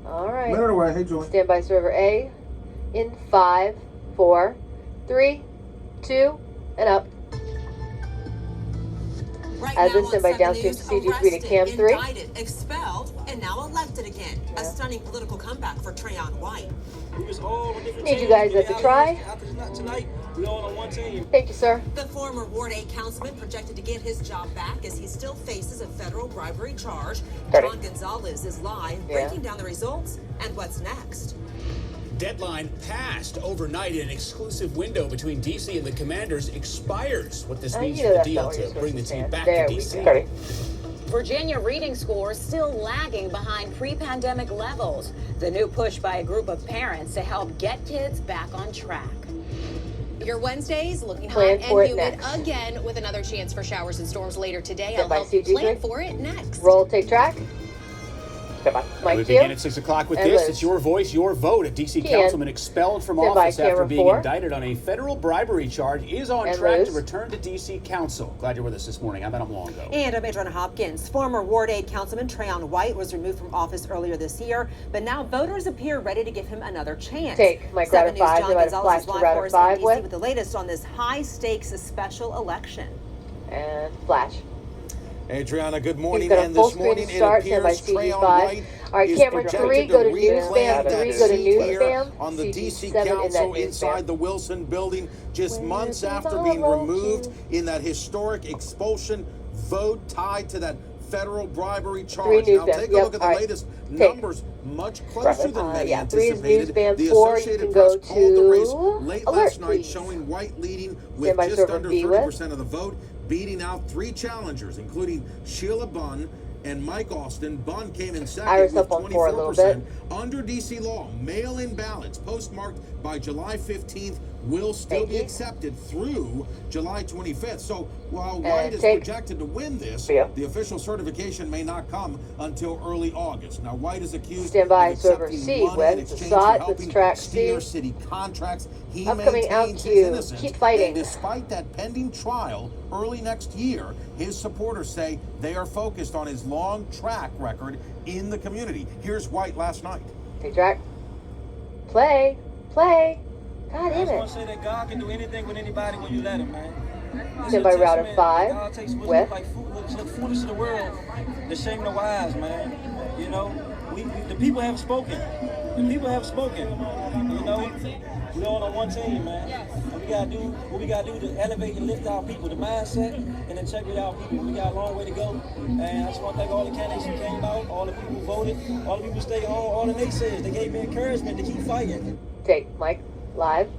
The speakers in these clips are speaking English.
All right. Minute away. Hey, Julie. Stand by, server A. In 5, 4, 3, 2, and up. Right As now is, stand by on 7 downstream News, to CD3 to Cam 3. indicted, expelled, and now elected again. Yeah. A stunning political comeback for Trayon White. Need you guys at the try. After tonight, we all on one team. Thank you, sir. The former Ward 8 councilman projected to get his job back as he still faces a federal bribery charge. John Gonzalez is live, breaking down the results and what's next. Deadline passed overnight. An exclusive window between D.C. and the Commanders expires. What this means for the deal to bring the team back to D.C. Virginia reading scores still lagging behind pre-pandemic levels. The new push by a group of parents to help get kids back on track. Your Wednesdays looking hot Plan and for it humid next. again with another chance for showers and storms later today. Stand I'll by, help CG3. plan for it next. Roll, take track. Mike, We begin at 6 o'clock with and this. Liz. It's your voice, your vote. A D.C. Ken. councilman expelled from Stand by, office after camera being 4. indicted on a federal bribery charge is on And track Liz. to return to D.C. council. Glad you're with us this morning. I'm Adam Longo. And I'm Adriana Hopkins. Former Ward 8 councilman Trayon White was removed from office earlier this year, but now voters appear ready to give him another chance. Take Mike 7 Router News' 5. John They're about to Gonzalez flash is to live Router for us in 5 DC with. with the latest on this high-stakes special election. And flash. Adriana, good He's morning. got a And full this morning screen it start. Stand by appears Trayon CG5. White All right, is camera projected 3, to go to reclaim newsband. that 3, go to seat here newsband. on the DC CG7 in that Council newsband. inside the Wilson building, just Where's months the after being ball removed to? in that historic expulsion vote tied to that federal bribery 3 charge. Now newsband. take a Yep. look at the all right. latest Take. numbers, much closer than many Yeah, 3 is anticipated. newsband. The 4, you Associated can Press go called the race to late alert, last night, please. showing White leading Stand with by just server under B 30% of the vote, beating out 3 challengers, including Sheila Bunn and Mike Austin. Bunn came in second Iris with up on 4 a little bit. 24%. Under DC law, mail-in ballots postmarked by July 15th will still be accepted through July 25th. So while White is projected to win this, the official certification may not come until early August. Now, White is accused Stand by, of server accepting C, money Wes. in It's exchange a for SOT. helping It's track steer C. city contracts. He Upcoming out maintains to his you. innocence. Keep fighting. And despite that pending trial early next year, his supporters say they are focused on his long track record in the community. Here's White last night. Take track. Play. Play. God I damn just it. want to say that God can do anything with anybody when you let him, man. Stand by router 5. God takes wisdom With. like the foolish of the world to shame the wise, man. You know, the people have spoken. The people have spoken. You know, we all on one team, man. And we gotta do what we gotta do to elevate and lift our people, the mindset and integrity of our people. We got a long way to go. And I just want to thank all the candidates who came out, all the people who voted, all the people who stayed home, all the naysayers. They gave me encouragement to keep fighting. Take Mike live.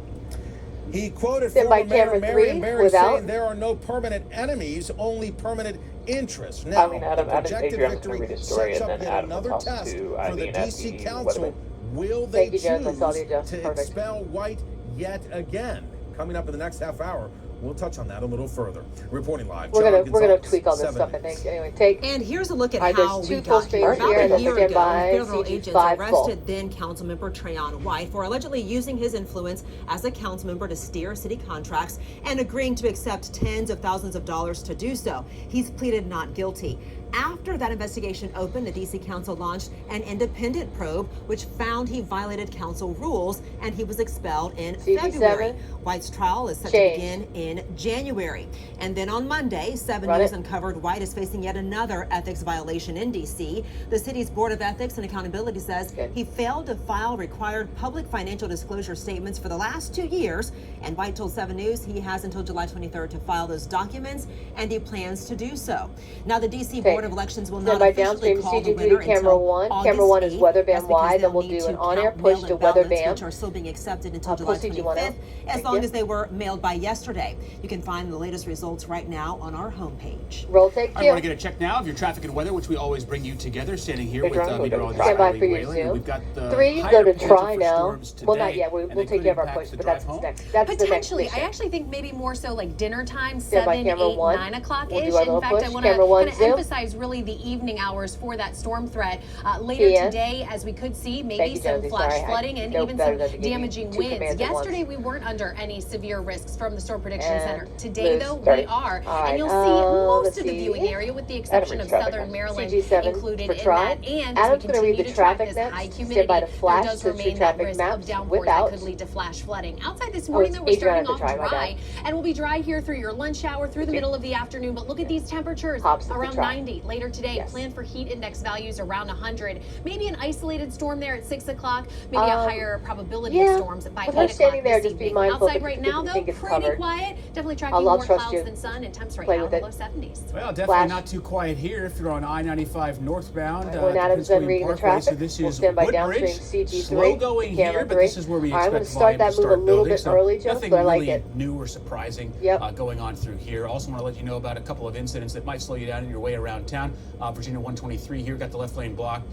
He quoted Stand by former Mayor camera Marion 3 Barry without. saying there are no permanent enemies, only permanent interests. Now, Adam, the projected Adrian's gonna read victory his story, sets and up then yet Adam will another toss test to for the Ivy and DC FD Council. Weatherman. Will they Thank you, Jen. That's all choose you, Jeff. to Perfect. expel White yet again? Coming up in the next half hour, we'll touch on that a little further. Reporting live, We're John gonna Gonzalez, tweak all this 7 stuff, I News. think. Anyway, take. And here's a look at All right, how there's we 2 full got here. screens About here, and a then year stand ago, by federal agents CG5 full. arrested then councilmember Trayon White for allegedly using his influence as a council member to steer city contracts and agreeing to accept tens of thousands of dollars to do so. He's pleaded not guilty. After that investigation opened, the D.C. Council launched an independent probe, which found he violated council rules, and he was expelled in CG7. February. White's trial is set to begin in January. And then on Monday, 7 Run News it. uncovered White is facing yet another ethics violation in D.C. The city's Board of Ethics and Accountability says he failed to file required public financial disclosure statements for the last 2 years. And White told 7 News he has until July 23rd to file those documents, and he plans to do so. Now, the D.C. Board of Elections will not Stand by officially downstream call the CG3 winner to camera until 1. August Camera 1 is 8th. weather That's band because wide. Then they'll we'll need do an to on-air count push to mail-in weather ballots, band. which are still being accepted until July Pussy, do you want 25th, out? as Thank long you. as they were mailed by yesterday. You can find the latest results right now on our homepage. Roll take 2. I want to get a check now of your traffic and weather, which we always bring you together, standing here with meteorologist Stand by Riley for your Whalen. And Zoom. we've got the 3, higher go to potential try for now. storms Well, not today, yet. We'll and they take could care of our impact push, the but drive that's home. next. That's the next Potentially, I mission. actually think maybe more so like dinner time, Stand by 7, camera 8, 1. 9 o'clock We'll ish. do our In little fact, push. I want to Camera 1 kind of zoom. emphasize prioritize really the evening hours for that storm threat. Later today, as we could see, maybe some flash flooding and even some damaging winds. Yesterday, we weren't under any severe risks from the Storm Prediction Center. Today, though, we are. And you'll see most of the viewing area, with the exception of southern Maryland, included in that. And Adam's going to read the traffic this next. high humidity, By the flash, there does remain that risk of downpours that could lead to flash flooding. Outside this morning, though, we're starting off dry, and we'll be dry here through your lunch hour, through the middle of the afternoon. But look at these temperatures, around 90. Later today, plan for heat index values around 100. Maybe an isolated storm there at 6 o'clock. Maybe a higher probability of storms by 8 o'clock this evening. Outside right now, though, pretty quiet. Definitely tracking more clouds than sun, and temps right now in the low 70s. Well, definitely not too quiet here if you're on I-95 northbound. When Adam's done reading the traffic, so this we'll is stand by Woodbridge. downstream CG3. Slow going here, but this is where we expect I'm going to start that move a little bit early, Joe, nothing but I like really it. new or surprising going on through here. Also want to let you know about a couple of incidents that might slow you down in your way around town. Virginia 123 here got the left lane blocked.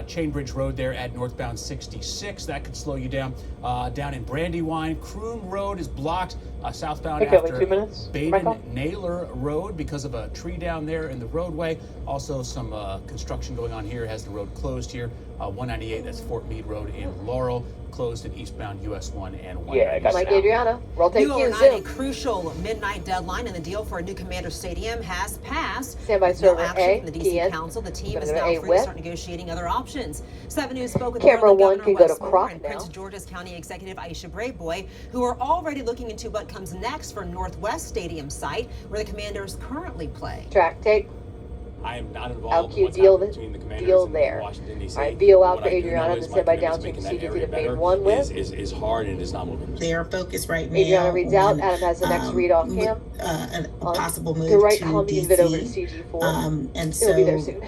Chainbridge Road there at northbound 66. That could slow you down. Down in Brandywine, Croom Road is blocked southbound after Baden-Naylor Road because of a tree down there in the roadway. Also some construction going on here, has the road closed here. 198, that's Fort Meade Road in Laurel, closed at eastbound US 1 and 1. Yeah, I got Mike Adriana. Roll take overnight, a crucial midnight deadline, and the deal for a new Commander Stadium has passed. Stand by server action from the DC Council. The team is now free to start negotiating other options. 7 News spoke with Camera One can go to Croc and Prince George's County Executive Aisha Braveboy, who are already looking into what comes next for Northwest Stadium site, where the Commanders currently play. Track take. I am not involved in what's happening between the Commanders and Washington, D.C. All right, VO out for Adriana to stand by downstream CG3 to main one with. Is hard and is not moving. Their focus right now. Adriana reads out. Adam has the next read off cam. A possible move the right to column DC. Over to CG4. And so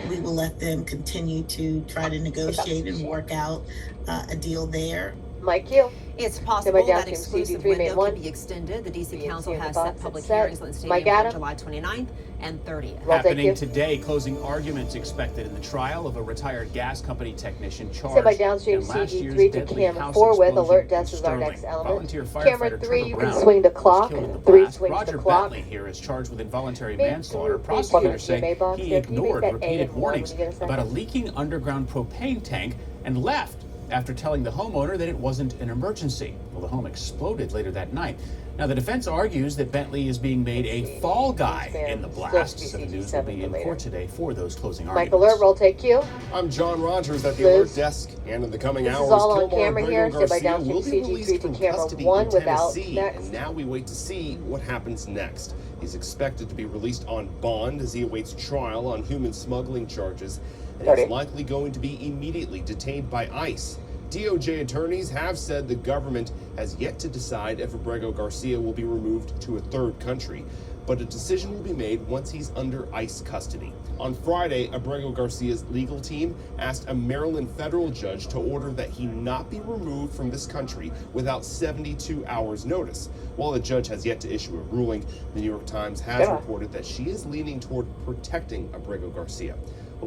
we will let them continue to try to negotiate and work out a deal there. Mike Q. It's possible that exclusive window can be extended. The D.C. Council has set public hearings on the stadium for July 29th and 30th. Happening today, closing arguments expected in the trial of a retired gas company technician charged by downstream in last year's CG3 to deadly camera house 4 with explosion alert desk in is our Sterling. next element. Volunteer Camera firefighter 3, Trevor you Brown can swing the clock. was killed in the 3 blast. swings Roger the clock. Bentley here is charged with involuntary manslaughter. Prosecutors say he ignored repeated warnings about a leaking underground propane tank and left after telling the homeowner that it wasn't an emergency. Well, the home exploded later that night. Now, the defense argues that Bentley is being made a fall guy in the blast. 7 News will be in court today for those closing arguments. Mike Alert, roll take Q. I'm John Rogers at the alert desk, and in the coming hours, is all on Kilmar camera here. Garcia By downstream will be released CG3 from to camera custody 1 in without Tennessee, next. and now we wait to see what happens next. He's expected to be released on bond as he awaits trial on human smuggling charges, and is likely going to be immediately detained by ICE. DOJ attorneys have said the government has yet to decide if Abrego Garcia will be removed to a third country, but a decision will be made once he's under ICE custody. On Friday, Abrego Garcia's legal team asked a Maryland federal judge to order that he not be removed from this country without 72 hours notice. While the judge has yet to issue a ruling, the New York Times has reported that she is leaning toward protecting Abrego Garcia.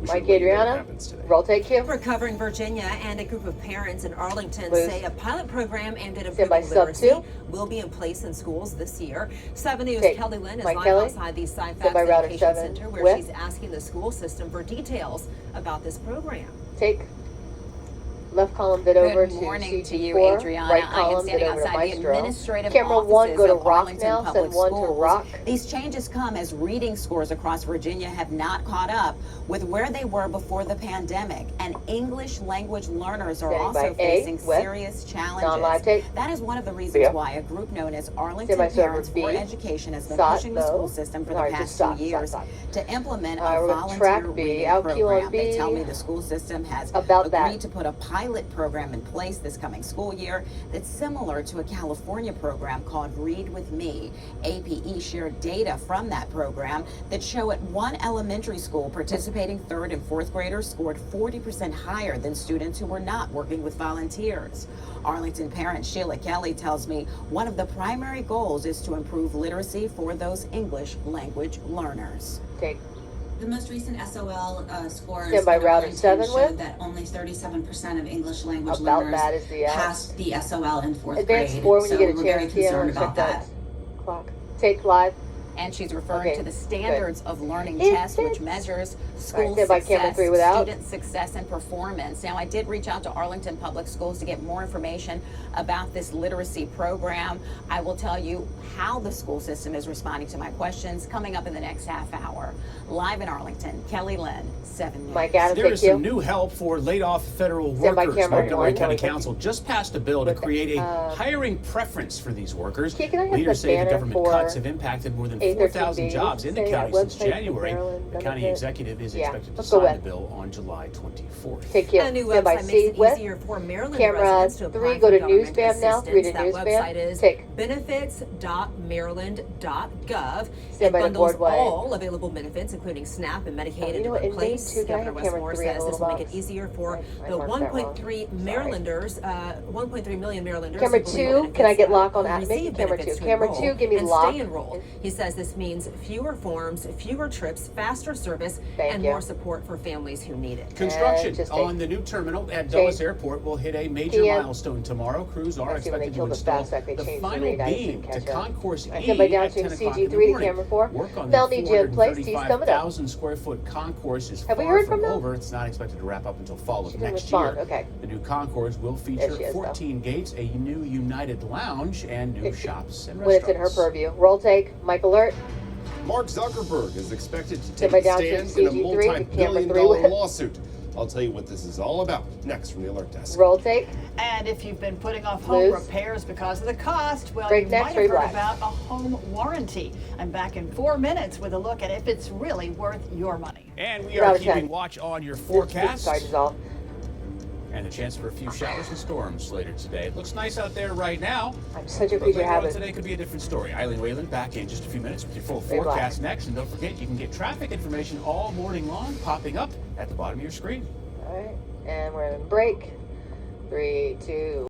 Mike Adriana, roll take Q. Recovering Virginia and a group of parents in Arlington say a pilot program aimed at improving literacy will be in place in schools this year. 7 News' Kelly Lynn is live outside the Sci-Fax Education Center, where she's asking the school system for details about this program. Take left column bit over to morning CG4, to you, Adriana. right I am column bit standing over to outside the Maestro. administrative Camera 1 offices go to of Rock Arlington now, Public send 1 to Schools. Rock. These changes come as reading scores across Virginia have not caught up with where they were before the pandemic, and English language learners are also facing serious challenges. That is one of the reasons why a group known as Arlington Parents for Education has been pushing the school system for the past 2 years to implement a volunteer reading program. They tell me the school system has agreed to put a pilot program in place this coming school year that's similar to a California program called Read With Me. APE shared data from that program that show at one elementary school participating 3rd and 4th graders scored 40% higher than students who were not working with volunteers. Arlington parent Sheila Kelly tells me one of the primary goals is to improve literacy for those English language learners. Okay. The most recent SOL scores Stand by router 7 showed that only 37% of English language learners passed the SOL in 4th grade. Advanced 4 when so you get a we're very chance. concerned about that. Clock. Take live. And she's referring to the Standards of Learning It test, which fits. measures school Stand by camera success, 3 without. student success, and performance. Now, I did reach out to Arlington Public Schools to get more information about this literacy program. I will tell you how the school system is responding to my questions coming up in the next half hour. Live in Arlington, Kelly Lynn, 7 News. Mike Adams, There is some new help for laid-off federal Stand by workers. camera Montgomery 1. County Council just passed a bill to create a hiring preference for these workers. Can I have Leaders the say the banner government for cuts have impacted more than 813B? 4,000 jobs in the Say county that since website for January. Maryland The county benefit. executive is expected to let's go sign the with. bill on July 24th. Take you. A new Stand by website C makes it with. easier for Maryland Camera residents to apply 3, for go to government Newsbam now. 3 to assistance. That Newsbam. website is Take. benefits.maryland.gov. Stand It by the bundles boardway. all available benefits, including SNAP and Medicaid, you into know what, one in place. May 2, can I Governor have camera Westmore 3 in says the this little will make it box? easier for I the marked that wrong. 1.3 Marylanders, 1.3 million Marylanders. Camera who believe 2, benefits, can I get lock on who that? Make receive it camera benefits 2. to Camera enroll 2, give me and lock. stay enrolled. He says this means fewer forms, fewer trips, faster service, Thank and you. more support for families who need it. Construction just on the new terminal at Dulles Airport will hit a major milestone tomorrow. Crews are I see when they expected to killed the install fast track, they the changed the final read. I didn't beam to catch up. Concourse I E stand by at downstream 10 o'clock in the CG3 to morning. camera 4. Work on Melanie the Jim Place, he's coming up. 435,000 square foot concourse is Have we far heard from from them? over. It's not expected to wrap up until fall of She didn't next respond. year. Okay. The new concourse will There feature she is, though. 14 gates, a new United Lounge, and new shops and When it's in her restaurants. purview. Roll take. Mike Alert. Mark Zuckerberg is expected to Stand take by a downstream stand in a CG3 to camera multi-billion 3 dollar with. lawsuit. I'll tell you what this is all about next from the Alert Desk. Roll take. And if you've been putting off home Lose. repairs because of the cost, well, Break you next, might free have heard black. about a home warranty. I'm back in 4 minutes with a look at if it's really worth your money. And we You're are out of keeping time. watch on your Sorry, forecast. dissolve. And a chance for a few showers and storms later today. It looks nice out there right now. I'm such a But creature later on habit. today could be a different story. Eileen Whalen back in just a few minutes with your full Very forecast next. And don't forget, you can get traffic information all morning long popping up at the bottom of your screen. All right. And we're in break. 3, 2.